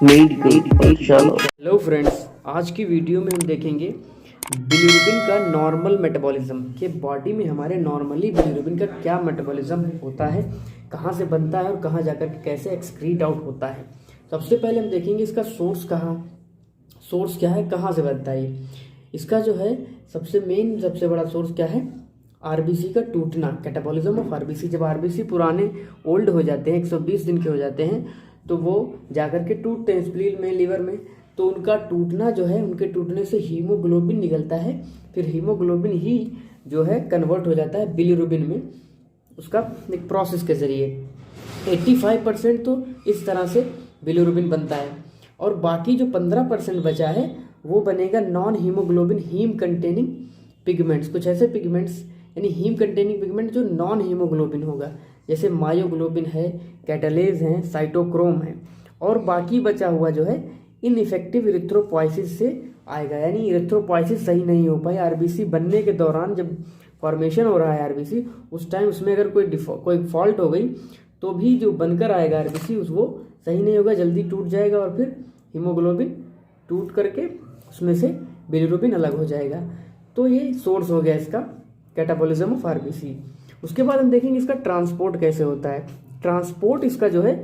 Medical पाठशाला। Hello friends, आज की वीडियो में हम देखेंगे बिलिरुबिन का नॉर्मल मेटाबॉलिज्म कि बॉडी में हमारे नॉर्मली बिलिरुबिन का क्या मेटाबॉलिज्म होता है, कहाँ से बनता है और कहाँ जाकर के कैसे एक्सक्रीट आउट होता है। सबसे पहले हम देखेंगे इसका सोर्स क्या है, कहाँ से बनता है ये। इसका जो है सबसे बड़ा सोर्स क्या है, आरबीसी का टूटना, कैटाबॉलिज्म ऑफ आरबीसी। जब आरबीसी पुराने ओल्ड हो जाते हैं, 120 दिन के हो जाते हैं, तो वो जाकर के टूटते हैं स्प्लीन में, लीवर में। तो उनका टूटना जो है, उनके टूटने से हीमोग्लोबिन निकलता है। फिर हीमोग्लोबिन ही जो है कन्वर्ट हो जाता है बिलिरुबिन में, उसका एक प्रोसेस के जरिए। 85% तो इस तरह से बिलिरुबिन बनता है, और बाकी जो 15% बचा है वो बनेगा non haemoglobin haem containing pigments. कुछ ऐसे पिगमेंट्स यानी हीम कंटेनिंग पिगमेंट जो नॉन हीमोग्लोबिन होगा, जैसे मायोग्लोबिन है, कैटालेज है, साइटोक्रोम है। और बाकी बचा हुआ जो है इनइफेक्टिव इरिथ्रोपोइसिस से आएगा, यानी इरिथ्रोपोइसिस सही नहीं हो पाई आरबीसी बनने के दौरान। जब फॉर्मेशन हो रहा है आरबीसी, उस टाइम उसमें अगर कोई फॉल्ट हो गई तो भी जो बनकर आएगा आरबीसी वो सही नहीं होगा, जल्दी टूट जाएगा और फिर हीमोग्लोबिन टूट करके उसमें से बिलिरुबिन अलग हो जाएगा। तो ये सोर्स हो गया इसका कैटाबॉलिज्म ऑफ आरबीसी। उसके बाद हम देखेंगे इसका ट्रांसपोर्ट कैसे होता है। ट्रांसपोर्ट इसका जो है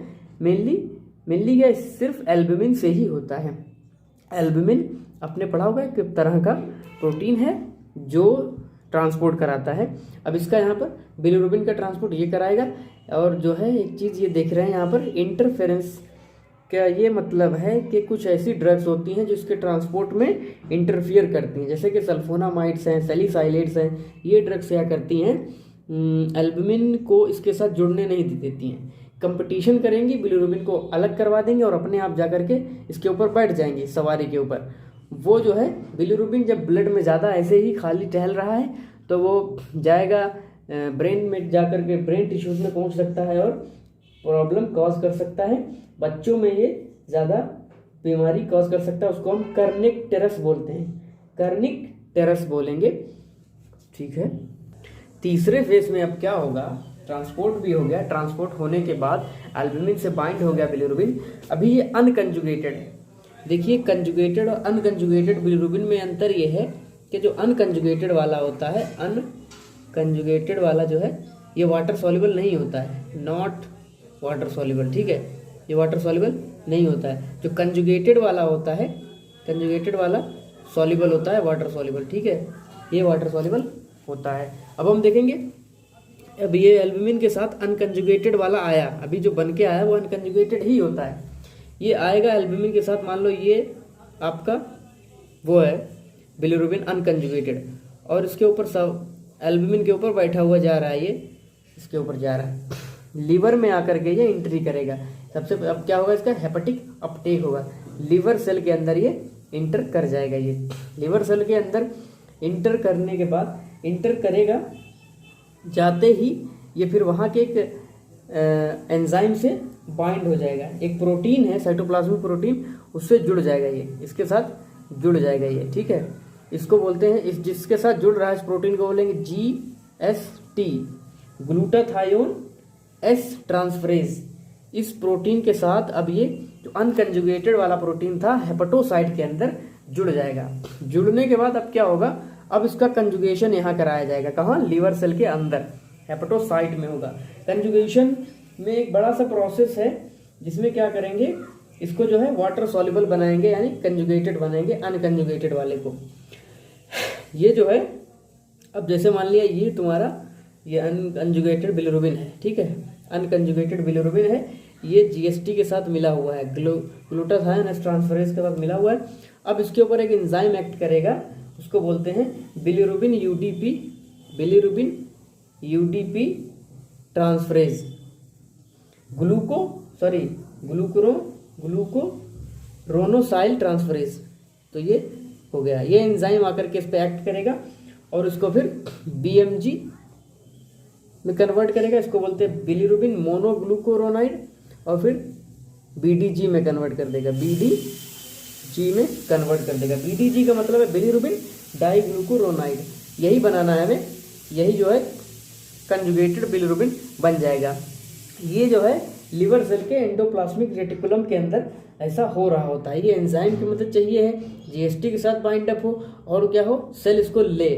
मेनली क्या, सिर्फ एल्बुमिन से ही होता है। एल्बुमिन आपने पढ़ा होगा कि तरह का प्रोटीन है जो ट्रांसपोर्ट कराता है। अब इसका यहाँ पर बिलिरुबिन का ट्रांसपोर्ट ये कराएगा। और जो है एक चीज़ ये देख रहे हैं यहाँ पर इंटरफेरेंस का, ये मतलब है कि कुछ ऐसी ड्रग्स होती हैं जो इसके ट्रांसपोर्ट में इंटरफियर करती हैं, जैसे कि सल्फोनामाइड्स हैं, सैलिसाइलेट्स हैं। ये ड्रग्स क्या करती हैं, एल्बुमिन को इसके साथ जुड़ने नहीं देती हैं, कंपटीशन करेंगी, बिलिरुबिन को अलग करवा देंगे और अपने आप जाकर के इसके ऊपर बैठ जाएंगी, सवारी के ऊपर। वो जो है बिलिरुबिन जब ब्लड में ज़्यादा ऐसे ही खाली टहल रहा है तो वो जाएगा ब्रेन में, जाकर के ब्रेन टिश्यूज में पहुंच सकता है और प्रॉब्लम कॉज कर सकता है। बच्चों में ये ज़्यादा बीमारी कॉज कर सकता है, उसको हम कर्निक टेरस बोलते हैं, कर्निक टेरस बोलेंगे, ठीक है। तीसरे फेज में अब क्या होगा, ट्रांसपोर्ट भी हो गया। ट्रांसपोर्ट होने के बाद एल्बुमिन से बाइंड हो गया बिलिरुबिन। अभी ये अनकंजुगेटेड है। देखिए, कंजुगेटेड और अनकंजुगेटेड बिलिरुबिन में अंतर ये है कि जो अनकंजुगेटेड वाला होता है, अनकंजुगेटेड वाला जो है ये वाटर सॉल्युबल नहीं होता है, नॉट वाटर सॉल्युबल, ठीक है, ये वाटर सॉल्युबल नहीं होता है। जो कंजुगेटेड वाला होता है, कंजुगेटेड वाला सॉल्युबल होता है, वाटर सॉल्युबल, ठीक है, ये वाटर सॉल्युबल होता है। अब हम देखेंगे, अब ये एल्बुमिन के साथ अनकंजुगेटेड वाला आया, अभी जो बन के आया वो अनकंजुगेटेड ही होता है। ये आएगा एल्बुमिन के साथ, मान लो ये आपका वो है बिलिरुबिन अनकंजुगेटेड, और इसके ऊपर सब एल्बुमिन के ऊपर बैठा हुआ जा रहा है, ये इसके ऊपर जा रहा है, लीवर में आकर के ये एंट्री करेगा। सबसे अब क्या होगा, इसका हेपेटिक अपटेक होगा, लीवर सेल के अंदर ये इंटर कर जाएगा। ये लीवर सेल के अंदर इंटर करने के बाद, इंटर करेगा जाते ही ये फिर वहाँ के एक एंजाइम से बाइंड हो जाएगा। एक प्रोटीन है साइटोप्लाज्मिक प्रोटीन, उससे जुड़ जाएगा, ये इसके साथ जुड़ जाएगा ये, ठीक है। इसको बोलते हैं, इस जिसके साथ जुड़ रहा है इस प्रोटीन को बोलेंगे GST, ग्लूटाथायोन एस ट्रांसफरेज। इस प्रोटीन के साथ अब ये जो अनकंजुगेटेड वाला प्रोटीन था हेपेटोसाइट के अंदर जुड़ जाएगा। जुड़ने के बाद अब क्या होगा, अब इसका कंजुगेशन यहाँ कराया जाएगा, कहाँ, लीवर सेल के अंदर हेपेटोसाइट में होगा। कंजुगेशन में एक बड़ा सा प्रोसेस है जिसमें क्या करेंगे, इसको जो है वाटर सॉल्युबल बनाएंगे, यानी कंजुगेटेड बनाएंगे अनकंजुगेटेड वाले को। ये जो है, अब जैसे मान लिया ये तुम्हारा ये अनकंजुगेटेड बिलिरुबिन है, ठीक है, अनकंजुगेटेड बिलिरुबिन है, ये GST के साथ मिला हुआ है, ग्लूटाथायोन एस ट्रांसफरेज के साथ मिला हुआ है। अब इसके ऊपर एक एंजाइम एक्ट करेगा, उसको बोलते हैं बिलिरुबिन UDP ट्रांसफरेज, ग्लूकोरोनोसाइल ट्रांसफरेज। तो ये हो गया, ये एंजाइम आकर के इस पे एक्ट करेगा और इसको फिर BMG में कन्वर्ट करेगा, इसको बोलते हैं बिलिरुबिन मोनोग्लूकोरोनाइड, और फिर BDG में कन्वर्ट कर देगा, BDG में कन्वर्ट कर देगा। BDG का मतलब है बिलिरुबिन डाइग्लूकोरोनाइड, यही बनाना है हमें, यही जो है कंजुगेटेड बिलिरुबिन बन जाएगा। ये जो है लिवर सेल के एंडोप्लाज्मिक रेटिकुलम के अंदर ऐसा हो रहा होता है। ये एंजाइम की मदद चाहिए है, जीएसटी के साथ बाइंड अप हो और क्या हो, सेल इसको ले,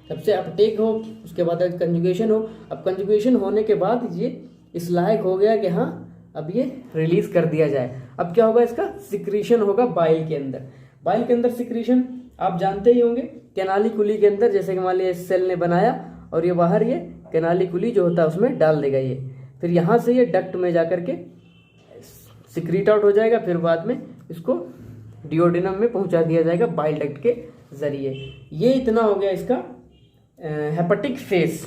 सबसे अपटेक हो, उसके बाद कंजुगेशन हो। अब कंजुगेशन होने के बाद ये इस लायक हो गया कि हाँ अब ये रिलीज कर दिया जाए। अब क्या होगा, इसका सिक्रीशन होगा बाइल के अंदर। बाइल के अंदर सिक्रीशन आप जानते ही होंगे, कैनाली कुली के अंदर, जैसे कि मान लिया सेल ने बनाया और ये बाहर ये कैनाली कुली जो होता है उसमें डाल देगा ये, फिर यहाँ से ये डक्ट में जाकर के सिक्रीट आउट हो जाएगा, फिर बाद में इसको डिओडिनम में पहुंचा दिया जाएगा बाइल डक्ट के जरिए। ये इतना हो गया इसका हेपेटिक फेस।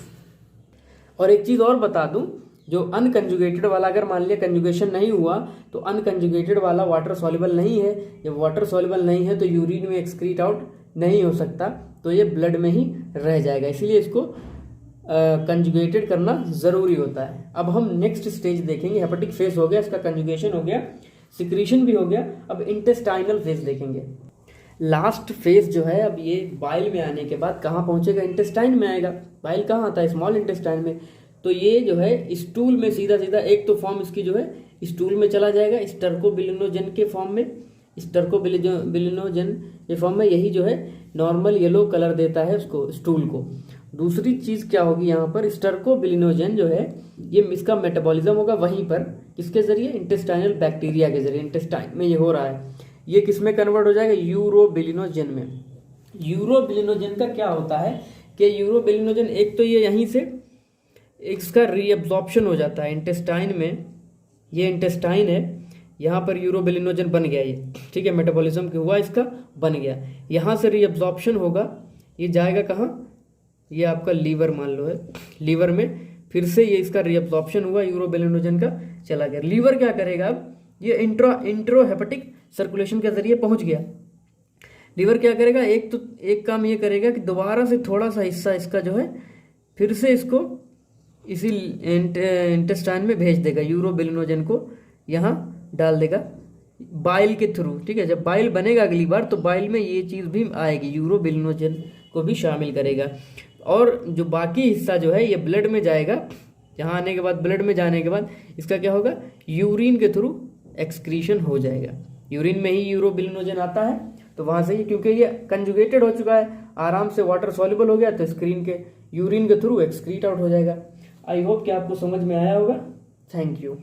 और एक चीज़ और बता दूं, जो अनकंजुगेटेड वाला, अगर मान लिया कंजुगेशन नहीं हुआ तो अनकंजुगेटेड वाला वाटर सॉल्युबल नहीं है। जब वाटर सॉल्युबल नहीं है तो यूरिन में एक्सक्रीट आउट नहीं हो सकता, तो ये ब्लड में ही रह जाएगा, इसीलिए इसको कंजुगेटेड करना ज़रूरी होता है। अब हम नेक्स्ट स्टेज देखेंगे। हेपेटिक फेस हो गया, इसका कंजुगेशन हो गया, सिक्रीशन भी हो गया। अब इंटेस्टाइनल फेस देखेंगे। लास्ट फेज जो है, अब ये बाइल में आने के बाद कहाँ पहुँचेगा, इंटेस्टाइन में आएगा। बाइल कहाँ आता है, स्मॉल इंटेस्टाइन में। तो ये जो है स्टूल में सीधा सीधा एक तो फॉर्म इसकी जो है स्टूल में चला जाएगा, स्टर्कोबिलिनोजन के फॉर्म में, स्टर्कोबिलिनोजन ये फॉर्म में, यही जो है नॉर्मल येलो कलर देता है उसको, स्टूल को। दूसरी चीज़ क्या होगी यहाँ पर, स्टर्कोबिलिनोजन जो है ये इसका मेटाबॉलिज्म होगा वहीं पर, किसके जरिए, इंटेस्टाइनल बैक्टीरिया के जरिए। इंटेस्टाइन में ये हो रहा है, ये किस में कन्वर्ट हो जाएगा, यूरोबिलिनोजन में। यूरोबिलिनोजन का क्या होता है कि यूरोबिलिनोजन एक तो ये यहीं से इसका रीअब्जॉर्प्शन हो जाता है इंटेस्टाइन में, ये इंटेस्टाइन है, यहाँ पर यूरोबिलिनोजन बन गया ये, ठीक है, मेटाबॉलिज्म के हुआ इसका बन गया, यहाँ से रीअब्जॉर्प्शन होगा, ये जाएगा कहाँ, ये आपका लीवर मान लो है, लीवर में फिर से ये इसका रीअब्जॉर्प्शन हुआ यूरोबिलिनोजन का, चला गया। लीवर क्या करेगा, अब ये इंट्रोहेपेटिक सर्कुलेशन के जरिए पहुंच गया। लीवर क्या करेगा, एक काम ये करेगा कि दोबारा से थोड़ा सा हिस्सा इसका जो है फिर से इसको इसी इंटेस्टाइन में भेज देगा, यूरोबिलिनोजन को यहाँ डाल देगा बाइल के थ्रू, ठीक है। जब बाइल बनेगा अगली बार तो बाइल में ये चीज़ भी आएगी, यूरोबिलिनोजन को भी शामिल करेगा। और जो बाकी हिस्सा जो है ये ब्लड में जाएगा, यहाँ आने के बाद ब्लड में जाने के बाद इसका क्या होगा, यूरिन के थ्रू एक्सक्रीशन हो जाएगा। यूरिन में ही यूरोबिलिनोजन आता है, तो वहाँ से ही, क्योंकि ये कंजुगेटेड हो चुका है, आराम से वाटर सॉल्युबल हो गया, तो यूरिन के थ्रू एक्सक्रीट आउट हो जाएगा। आई होप कि आपको समझ में आया होगा। Thank you.